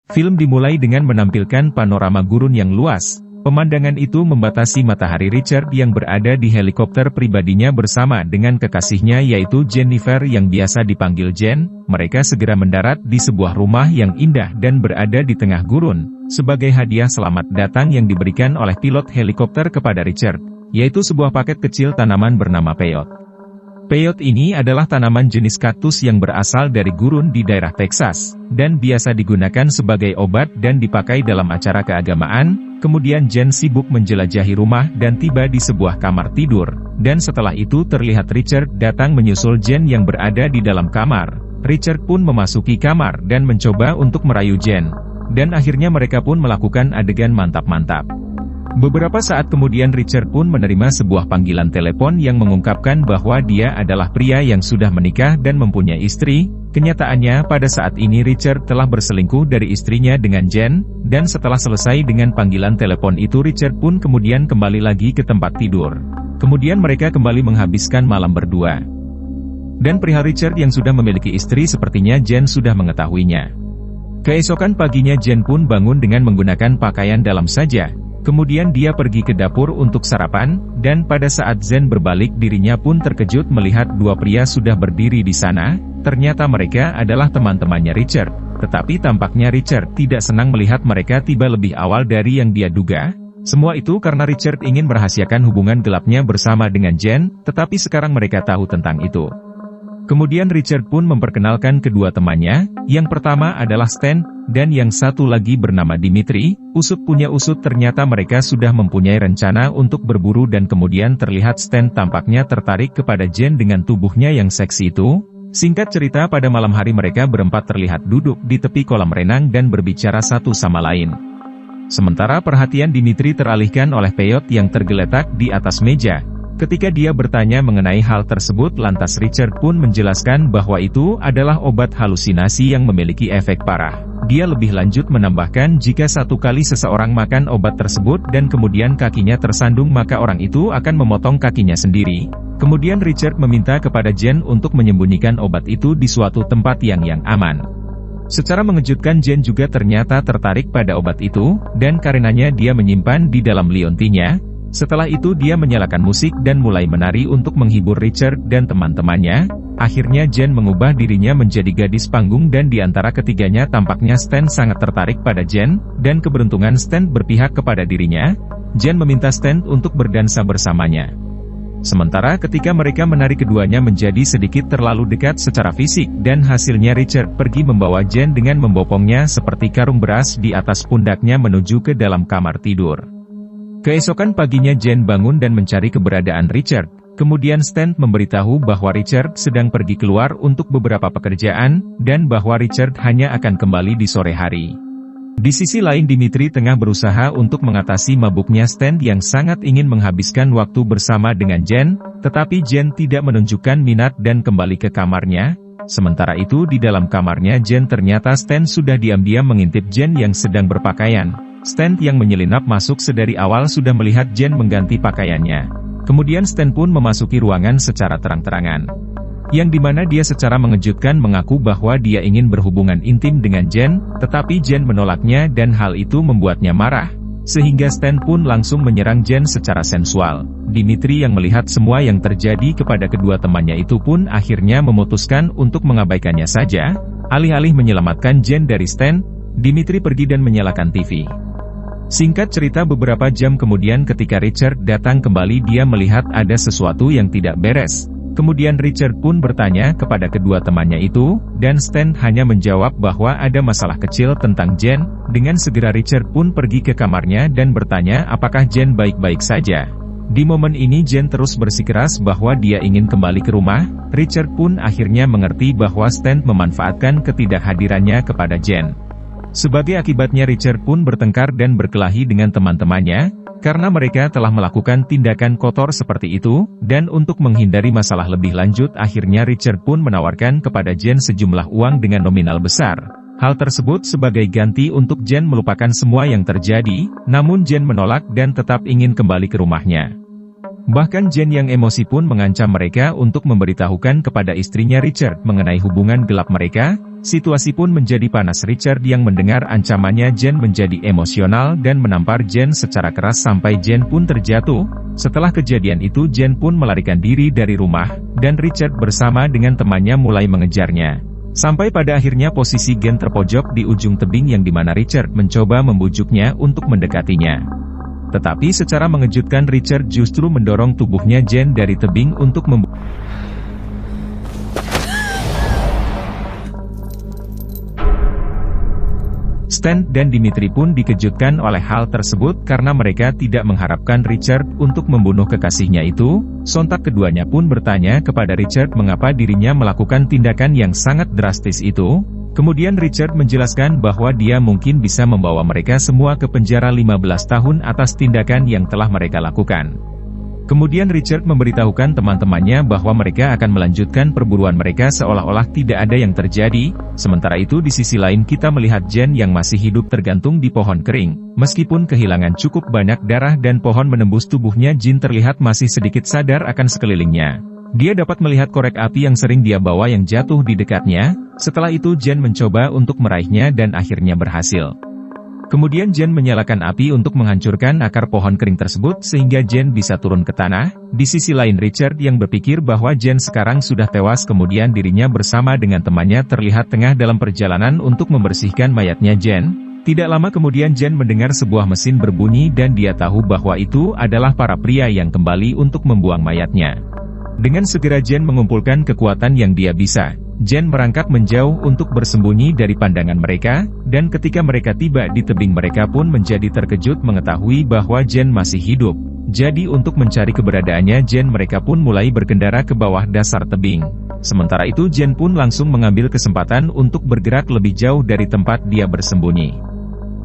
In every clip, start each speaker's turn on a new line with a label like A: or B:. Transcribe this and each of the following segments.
A: Film dimulai dengan menampilkan panorama gurun yang luas. Pemandangan itu membatasi matahari Richard yang berada di helikopter pribadinya bersama dengan kekasihnya yaitu Jennifer yang biasa dipanggil Jen. Mereka segera mendarat di sebuah rumah yang indah dan berada di tengah gurun, sebagai hadiah selamat datang yang diberikan oleh pilot helikopter kepada Richard, yaitu sebuah paket kecil tanaman bernama peyote. Peyote ini adalah tanaman jenis kaktus yang berasal dari gurun di daerah Texas, dan biasa digunakan sebagai obat dan dipakai dalam acara keagamaan. Kemudian Jen sibuk menjelajahi rumah dan tiba di sebuah kamar tidur, dan setelah itu terlihat Richard datang menyusul Jen yang berada di dalam kamar. Richard pun memasuki kamar dan mencoba untuk merayu Jen, dan akhirnya mereka pun melakukan adegan mantap-mantap. Beberapa saat kemudian Richard pun menerima sebuah panggilan telepon yang mengungkapkan bahwa dia adalah pria yang sudah menikah dan mempunyai istri. Kenyataannya pada saat ini Richard telah berselingkuh dari istrinya dengan Jen, dan setelah selesai dengan panggilan telepon itu Richard pun kemudian kembali lagi ke tempat tidur. Kemudian mereka kembali menghabiskan malam berdua. Dan perihal Richard yang sudah memiliki istri sepertinya Jen sudah mengetahuinya. Keesokan paginya Jen pun bangun dengan menggunakan pakaian dalam saja. Kemudian dia pergi ke dapur untuk sarapan, dan pada saat Jen berbalik dirinya pun terkejut melihat dua pria sudah berdiri di sana. Ternyata mereka adalah teman-temannya Richard, tetapi tampaknya Richard tidak senang melihat mereka tiba lebih awal dari yang dia duga. Semua itu karena Richard ingin merahasiakan hubungan gelapnya bersama dengan Jen, tetapi sekarang mereka tahu tentang itu. Kemudian Richard pun memperkenalkan kedua temannya, yang pertama adalah Stan, dan yang satu lagi bernama Dimitri. Usut punya usut ternyata mereka sudah mempunyai rencana untuk berburu dan kemudian terlihat Stan tampaknya tertarik kepada Jen dengan tubuhnya yang seksi itu. Singkat cerita pada malam hari mereka berempat terlihat duduk di tepi kolam renang dan berbicara satu sama lain. Sementara perhatian Dimitri teralihkan oleh peyote yang tergeletak di atas meja. Ketika dia bertanya mengenai hal tersebut lantas Richard pun menjelaskan bahwa itu adalah obat halusinasi yang memiliki efek parah. Dia lebih lanjut menambahkan jika satu kali seseorang makan obat tersebut dan kemudian kakinya tersandung maka orang itu akan memotong kakinya sendiri. Kemudian Richard meminta kepada Jen untuk menyembunyikan obat itu di suatu tempat yang aman. Secara mengejutkan Jen juga ternyata tertarik pada obat itu, dan karenanya dia menyimpan di dalam liontinya. Setelah itu dia menyalakan musik dan mulai menari untuk menghibur Richard dan teman-temannya. Akhirnya Jen mengubah dirinya menjadi gadis panggung dan di antara ketiganya tampaknya Stan sangat tertarik pada Jen, dan keberuntungan Stan berpihak kepada dirinya. Jen meminta Stan untuk berdansa bersamanya. Sementara ketika mereka menari keduanya menjadi sedikit terlalu dekat secara fisik dan hasilnya Richard pergi membawa Jen dengan membopongnya seperti karung beras di atas pundaknya menuju ke dalam kamar tidur. Keesokan paginya Jen bangun dan mencari keberadaan Richard. Kemudian Stan memberitahu bahwa Richard sedang pergi keluar untuk beberapa pekerjaan, dan bahwa Richard hanya akan kembali di sore hari. Di sisi lain Dimitri tengah berusaha untuk mengatasi mabuknya Stan yang sangat ingin menghabiskan waktu bersama dengan Jen, tetapi Jen tidak menunjukkan minat dan kembali ke kamarnya. Sementara itu di dalam kamarnya Jen ternyata Stan sudah diam-diam mengintip Jen yang sedang berpakaian. Stan yang menyelinap masuk sedari awal sudah melihat Jen mengganti pakaiannya. Kemudian Stan pun memasuki ruangan secara terang-terangan. Yang dimana dia secara mengejutkan mengaku bahwa dia ingin berhubungan intim dengan Jen, tetapi Jen menolaknya dan hal itu membuatnya marah. Sehingga Stan pun langsung menyerang Jen secara sensual. Dimitri yang melihat semua yang terjadi kepada kedua temannya itu pun akhirnya memutuskan untuk mengabaikannya saja. Alih-alih menyelamatkan Jen dari Stan, Dimitri pergi dan menyalakan TV. Singkat cerita beberapa jam kemudian ketika Richard datang kembali dia melihat ada sesuatu yang tidak beres. Kemudian Richard pun bertanya kepada kedua temannya itu, dan Stan hanya menjawab bahwa ada masalah kecil tentang Jen. Dengan segera Richard pun pergi ke kamarnya dan bertanya apakah Jen baik-baik saja. Di momen ini Jen terus bersikeras bahwa dia ingin kembali ke rumah. Richard pun akhirnya mengerti bahwa Stan memanfaatkan ketidakhadirannya kepada Jen. Sebagai akibatnya Richard pun bertengkar dan berkelahi dengan teman-temannya, karena mereka telah melakukan tindakan kotor seperti itu, dan untuk menghindari masalah lebih lanjut akhirnya Richard pun menawarkan kepada Jen sejumlah uang dengan nominal besar. Hal tersebut sebagai ganti untuk Jen melupakan semua yang terjadi, namun Jen menolak dan tetap ingin kembali ke rumahnya. Bahkan Jen yang emosi pun mengancam mereka untuk memberitahukan kepada istrinya Richard mengenai hubungan gelap mereka. Situasi pun menjadi panas. Richard yang mendengar ancamannya Jen menjadi emosional dan menampar Jen secara keras sampai Jen pun terjatuh. Setelah kejadian itu Jen pun melarikan diri dari rumah, dan Richard bersama dengan temannya mulai mengejarnya. Sampai pada akhirnya posisi Jen terpojok di ujung tebing yang dimana Richard mencoba membujuknya untuk mendekatinya. Tetapi secara mengejutkan Richard justru mendorong tubuhnya Jen dari tebing untuk Stan dan Dimitri pun dikejutkan oleh hal tersebut karena mereka tidak mengharapkan Richard untuk membunuh kekasihnya itu. Sontak keduanya pun bertanya kepada Richard mengapa dirinya melakukan tindakan yang sangat drastis itu. Kemudian Richard menjelaskan bahwa dia mungkin bisa membawa mereka semua ke penjara 15 tahun atas tindakan yang telah mereka lakukan. Kemudian Richard memberitahukan teman-temannya bahwa mereka akan melanjutkan perburuan mereka seolah-olah tidak ada yang terjadi. Sementara itu di sisi lain kita melihat Jen yang masih hidup tergantung di pohon kering. Meskipun kehilangan cukup banyak darah dan pohon menembus tubuhnya, Jin terlihat masih sedikit sadar akan sekelilingnya. Dia dapat melihat korek api yang sering dia bawa yang jatuh di dekatnya. Setelah itu Jen mencoba untuk meraihnya dan akhirnya berhasil. Kemudian Jen menyalakan api untuk menghancurkan akar pohon kering tersebut sehingga Jen bisa turun ke tanah. Di sisi lain Richard yang berpikir bahwa Jen sekarang sudah tewas, kemudian dirinya bersama dengan temannya terlihat tengah dalam perjalanan untuk membersihkan mayatnya Jen. Tidak lama kemudian Jen mendengar sebuah mesin berbunyi dan dia tahu bahwa itu adalah para pria yang kembali untuk membuang mayatnya. Dengan segera Jen mengumpulkan kekuatan yang dia bisa. Jen merangkak menjauh untuk bersembunyi dari pandangan mereka, dan ketika mereka tiba di tebing mereka pun menjadi terkejut mengetahui bahwa Jen masih hidup. Jadi untuk mencari keberadaannya Jen mereka pun mulai berkendara ke bawah dasar tebing. Sementara itu Jen pun langsung mengambil kesempatan untuk bergerak lebih jauh dari tempat dia bersembunyi.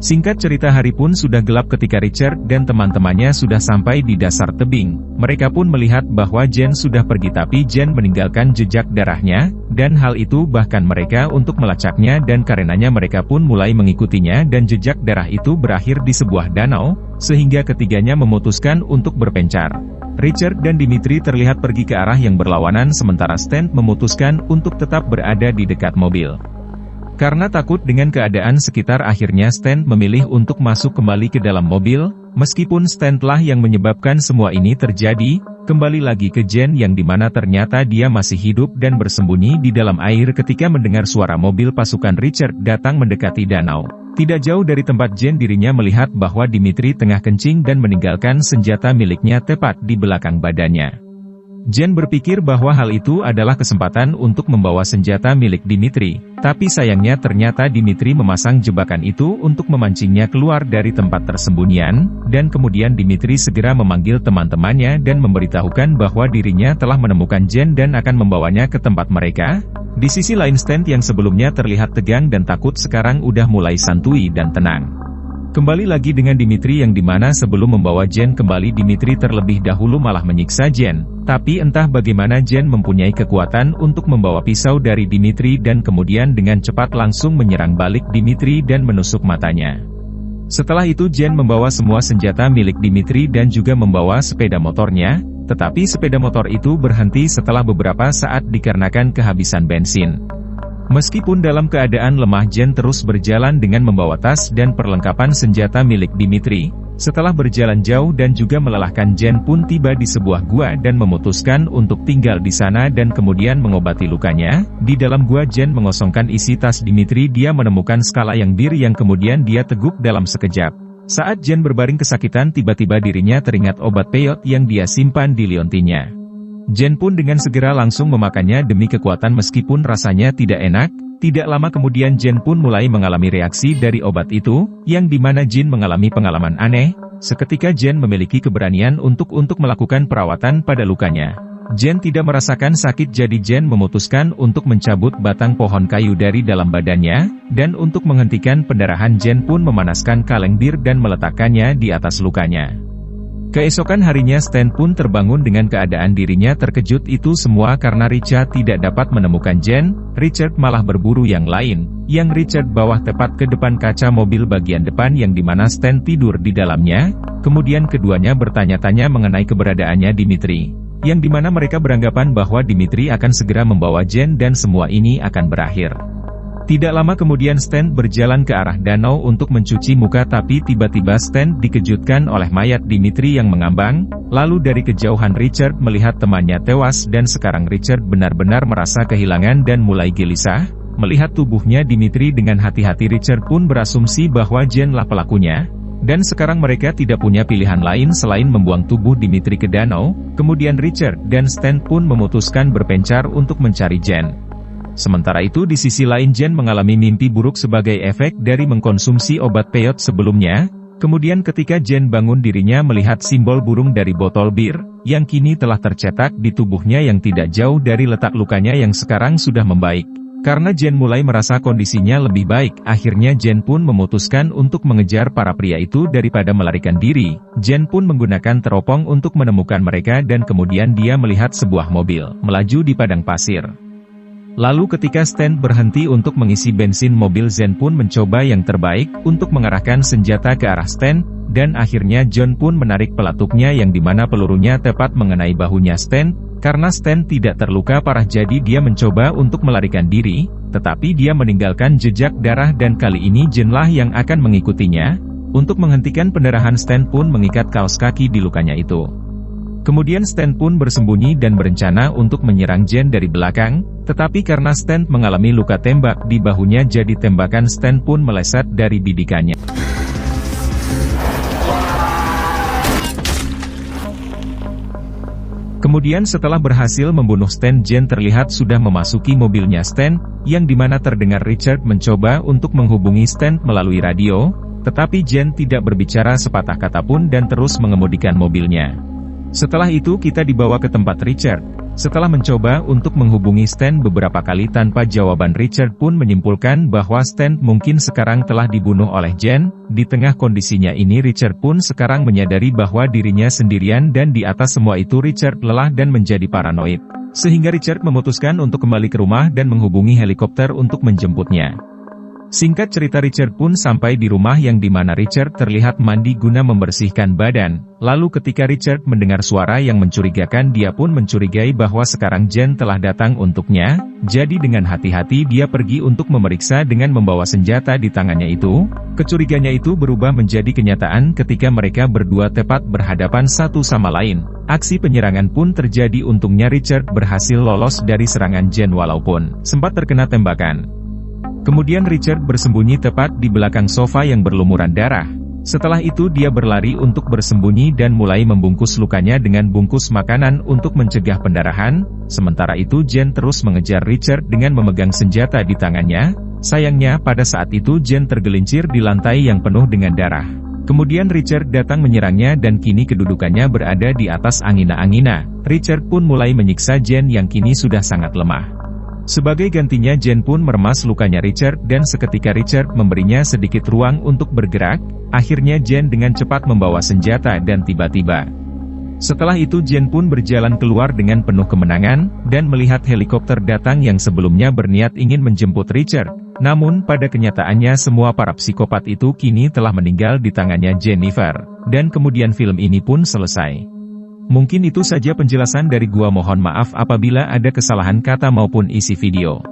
A: Singkat cerita hari pun sudah gelap ketika Richard dan teman-temannya sudah sampai di dasar tebing. Mereka pun melihat bahwa Jen sudah pergi tapi Jen meninggalkan jejak darahnya, dan hal itu bahkan mereka untuk melacaknya dan karenanya mereka pun mulai mengikutinya dan jejak darah itu berakhir di sebuah danau, sehingga ketiganya memutuskan untuk berpencar. Richard dan Dimitri terlihat pergi ke arah yang berlawanan sementara Stan memutuskan untuk tetap berada di dekat mobil. Karena takut dengan keadaan sekitar akhirnya Stan memilih untuk masuk kembali ke dalam mobil. Meskipun Stan telah yang menyebabkan semua ini terjadi, kembali lagi ke Jen yang dimana ternyata dia masih hidup dan bersembunyi di dalam air ketika mendengar suara mobil pasukan Richard datang mendekati danau. Tidak jauh dari tempat Jen dirinya melihat bahwa Dimitri tengah kencing dan meninggalkan senjata miliknya tepat di belakang badannya. Jen berpikir bahwa hal itu adalah kesempatan untuk membawa senjata milik Dimitri, tapi sayangnya ternyata Dimitri memasang jebakan itu untuk memancingnya keluar dari tempat tersembunyian, dan kemudian Dimitri segera memanggil teman-temannya dan memberitahukan bahwa dirinya telah menemukan Jen dan akan membawanya ke tempat mereka. Di sisi lain Stan yang sebelumnya terlihat tegang dan takut sekarang udah mulai santuy dan tenang. Kembali lagi dengan Dimitri yang dimana sebelum membawa Jen kembali Dimitri terlebih dahulu malah menyiksa Jen. Tapi entah bagaimana Jen mempunyai kekuatan untuk membawa pisau dari Dimitri dan kemudian dengan cepat langsung menyerang balik Dimitri dan menusuk matanya. Setelah itu Jen membawa semua senjata milik Dimitri dan juga membawa sepeda motornya, tetapi sepeda motor itu berhenti setelah beberapa saat dikarenakan kehabisan bensin. Meskipun dalam keadaan lemah Jen terus berjalan dengan membawa tas dan perlengkapan senjata milik Dimitri. Setelah berjalan jauh dan juga melelahkan Jen pun tiba di sebuah gua dan memutuskan untuk tinggal di sana dan kemudian mengobati lukanya. Di dalam gua Jen mengosongkan isi tas Dimitri, dia menemukan skala yang bir yang kemudian dia teguk dalam sekejap. Saat Jen berbaring kesakitan tiba-tiba dirinya teringat obat peyot yang dia simpan di liontinnya. Jen pun dengan segera langsung memakannya demi kekuatan meskipun rasanya tidak enak. Tidak lama kemudian Jen pun mulai mengalami reaksi dari obat itu, yang dimana Jin mengalami pengalaman aneh. Seketika Jen memiliki keberanian untuk melakukan perawatan pada lukanya. Jen tidak merasakan sakit jadi Jen memutuskan untuk mencabut batang pohon kayu dari dalam badannya, dan untuk menghentikan pendarahan Jen pun memanaskan kaleng bir dan meletakkannya di atas lukanya. Keesokan harinya Stan pun terbangun dengan keadaan dirinya terkejut itu semua karena Richard tidak dapat menemukan Jen. Richard malah berburu yang lain, yang Richard bawa tepat ke depan kaca mobil bagian depan yang dimana Stan tidur di dalamnya. Kemudian keduanya bertanya-tanya mengenai keberadaannya Dimitri, yang dimana mereka beranggapan bahwa Dimitri akan segera membawa Jen dan semua ini akan berakhir. Tidak lama kemudian Stan berjalan ke arah danau untuk mencuci muka, tapi tiba-tiba Stan dikejutkan oleh mayat Dimitri yang mengambang. Lalu dari kejauhan Richard melihat temannya tewas dan sekarang Richard benar-benar merasa kehilangan dan mulai gelisah. Melihat tubuhnya Dimitri dengan hati-hati Richard pun berasumsi bahwa Jane-lah pelakunya. Dan sekarang mereka tidak punya pilihan lain selain membuang tubuh Dimitri ke danau. Kemudian Richard dan Stan pun memutuskan berpencar untuk mencari Jane. Sementara itu di sisi lain Jane mengalami mimpi buruk sebagai efek dari mengkonsumsi obat peot sebelumnya. Kemudian ketika Jane bangun dirinya melihat simbol burung dari botol bir, yang kini telah tercetak di tubuhnya yang tidak jauh dari letak lukanya yang sekarang sudah membaik. Karena Jane mulai merasa kondisinya lebih baik, akhirnya Jane pun memutuskan untuk mengejar para pria itu daripada melarikan diri. Jane pun menggunakan teropong untuk menemukan mereka dan kemudian dia melihat sebuah mobil melaju di padang pasir. Lalu ketika Stan berhenti untuk mengisi bensin mobil, Jane pun mencoba yang terbaik untuk mengarahkan senjata ke arah Stan, dan akhirnya John pun menarik pelatuknya yang dimana pelurunya tepat mengenai bahunya Stan. Karena Stan tidak terluka parah jadi dia mencoba untuk melarikan diri, tetapi dia meninggalkan jejak darah dan kali ini Jane-lah yang akan mengikutinya. Untuk menghentikan pendarahan Stan pun mengikat kaos kaki di lukanya itu. Kemudian Stan pun bersembunyi dan berencana untuk menyerang Jane dari belakang, tetapi karena Stan mengalami luka tembak di bahunya jadi tembakan Stan pun meleset dari bidikannya. Kemudian setelah berhasil membunuh Stan, Jane terlihat sudah memasuki mobilnya Stan, yang dimana terdengar Richard mencoba untuk menghubungi Stan melalui radio, tetapi Jane tidak berbicara sepatah kata pun dan terus mengemudikan mobilnya. Setelah itu kita dibawa ke tempat Richard. Setelah mencoba untuk menghubungi Stan beberapa kali tanpa jawaban, Richard pun menyimpulkan bahwa Stan mungkin sekarang telah dibunuh oleh Jane. Di tengah kondisinya ini Richard pun sekarang menyadari bahwa dirinya sendirian dan di atas semua itu Richard lelah dan menjadi paranoid. Sehingga Richard memutuskan untuk kembali ke rumah dan menghubungi helikopter untuk menjemputnya. Singkat cerita Richard pun sampai di rumah yang dimana Richard terlihat mandi guna membersihkan badan. Lalu ketika Richard mendengar suara yang mencurigakan dia pun mencurigai bahwa sekarang Jane telah datang untuknya. Jadi dengan hati-hati dia pergi untuk memeriksa dengan membawa senjata di tangannya itu. Kecuriganya itu berubah menjadi kenyataan ketika mereka berdua tepat berhadapan satu sama lain. Aksi penyerangan pun terjadi, untungnya Richard berhasil lolos dari serangan Jane walaupun sempat terkena tembakan. Kemudian Richard bersembunyi tepat di belakang sofa yang berlumuran darah. Setelah itu dia berlari untuk bersembunyi dan mulai membungkus lukanya dengan bungkus makanan untuk mencegah pendarahan. Sementara itu Jane terus mengejar Richard dengan memegang senjata di tangannya. Sayangnya pada saat itu Jane tergelincir di lantai yang penuh dengan darah. Kemudian Richard datang menyerangnya dan kini kedudukannya berada di atas angina-angina. Richard pun mulai menyiksa Jane yang kini sudah sangat lemah. Sebagai gantinya Jane pun meremas lukanya Richard dan seketika Richard memberinya sedikit ruang untuk bergerak. Akhirnya Jane dengan cepat membawa senjata dan tiba-tiba. Setelah itu Jane pun berjalan keluar dengan penuh kemenangan, dan melihat helikopter datang yang sebelumnya berniat ingin menjemput Richard. Namun pada kenyataannya semua para psikopat itu kini telah meninggal di tangannya Jennifer. Dan kemudian film ini pun selesai. Mungkin itu saja penjelasan dari gua, mohon maaf apabila ada kesalahan kata maupun isi video.